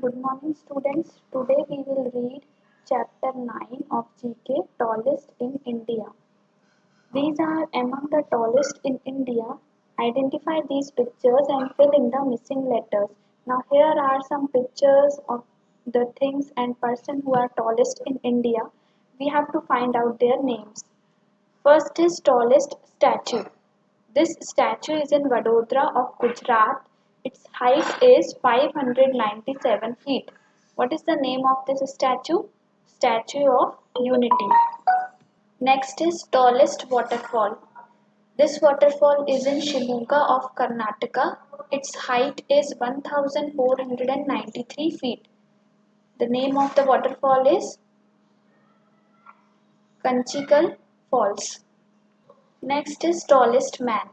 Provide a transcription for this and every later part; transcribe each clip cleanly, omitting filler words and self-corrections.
Good morning, students. Today we will read chapter 9 of GK Tallest in India. These are among the tallest in India. Identify these pictures and fill in the missing letters. Now, here are some pictures of the things and person who are tallest in India. We have to find out their names. First is tallest statue. This statue is in Vadodara of Gujarat. Its height is 597 feet. What is the name of this statue? Statue of Unity. Next is tallest waterfall. This waterfall is in Shimoga of Karnataka. Its height is 1493 feet. The name of the waterfall is Kanchikal Falls. Next is tallest man.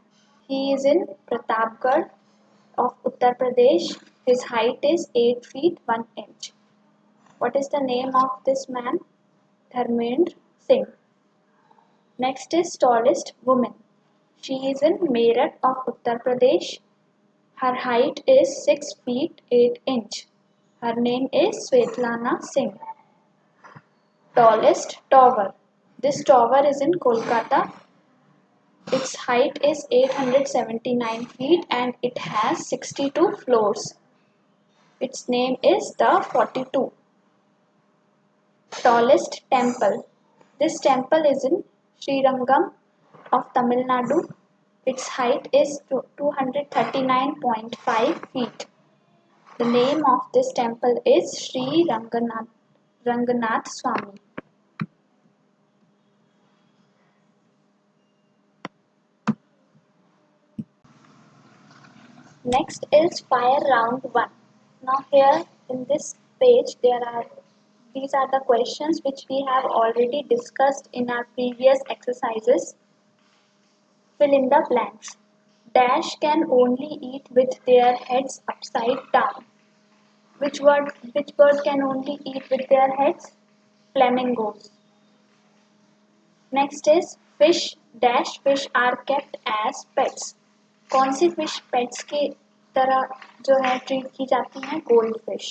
He is in Pratapgarh of Uttar Pradesh. His height is 8 feet 1 inch. What is the name of this man? Dharmendra Singh. Next is tallest woman. She is in Meerut of Uttar Pradesh. Her height is 6 feet 8 inch. Her name is Svetlana Singh. Tallest tower. This tower is in Kolkata. Its height is 879 feet and it has 62 floors. Its name is the 42. Tallest temple. This temple is in Srirangam of Tamil Nadu. Its height is 239.5 feet. The name of this temple is Sri Ranganath Swami. Next is fire round 1. Now here in this page these are the questions which we have already discussed in our previous exercises. Fill in the blanks. Dash can only eat with their heads upside down. Which bird can only eat with their heads? Flamingos. Next is fish dash fish are kept as pets. कौन सी fish pets की तरह जो है treat की जाती हैं? Gold fish.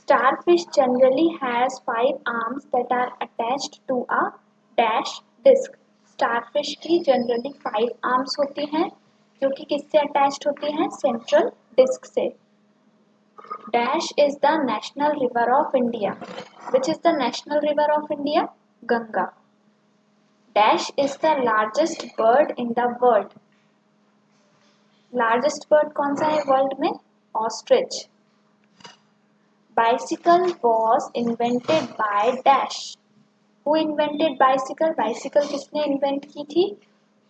Starfish generally has 5 arms that are attached to a dash disc. Starfish की generally 5 arms होती हैं जो कि किससे attached होती हैं? Central disc से. Dash is the national river of India. Which is the national river of India? Ganga. Dash is the largest bird in the world. Largest bird कौन सा है वर्ल्ड में? Ostrich. Bicycle was invented by dash. Who invented bicycle? Bicycle किसने invent की थी?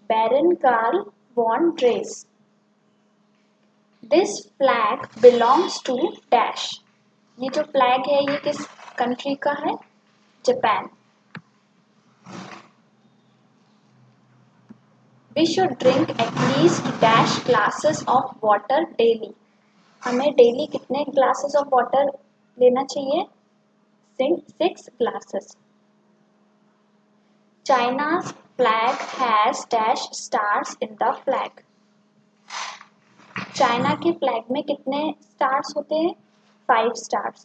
Baron Karl von Drais. This flag belongs to dash. ये जो flag है ये किस country का है? Japan. We should drink at least dash glasses of water daily. हमें daily कितने glasses of water लेना चाहिए? 6 glasses. China's flag has dash stars in the flag. China के फ्लैग में कितने स्टार्स होते हैं? 5 stars.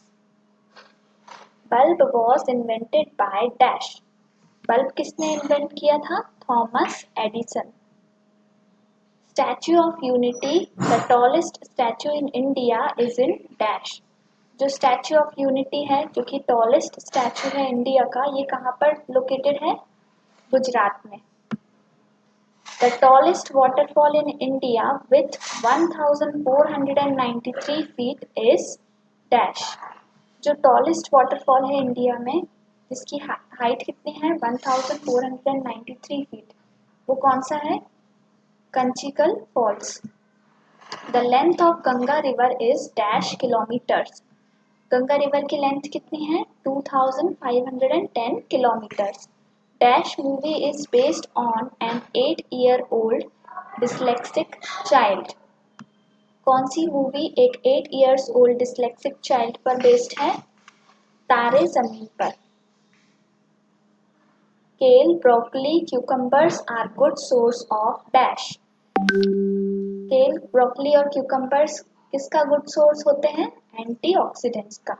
Bulb was invented by dash. Bulb किसने इन्वेंट किया था? Thomas Edison. Statue of Unity, the tallest statue in India is in dash. जो Statue of Unity है जो कि tallest statue है इंडिया का, ये कहाँ पर located है? गुजरात में. The tallest waterfall in India with 1493 feet is dash. जो tallest waterfall है इंडिया में जिसकी हाइट कितनी है? 1493 feet. वो कौन सा है? Kanchikal Falls. The length of Ganga River is dash kilometers. Ganga river की लेंथ कितनी है? 2510 kilometers. Dash movie is based on an 8-year-old dyslexic child. कौन सी मूवी एक 8 years old dyslexic child पर based है? तारे जमीन पर. Kale, broccoli, cucumbers are good source of dash. Kale, broccoli और cucumbers किसका गुड सोर्स होते हैं? एंटीऑक्सीडेंट्स का।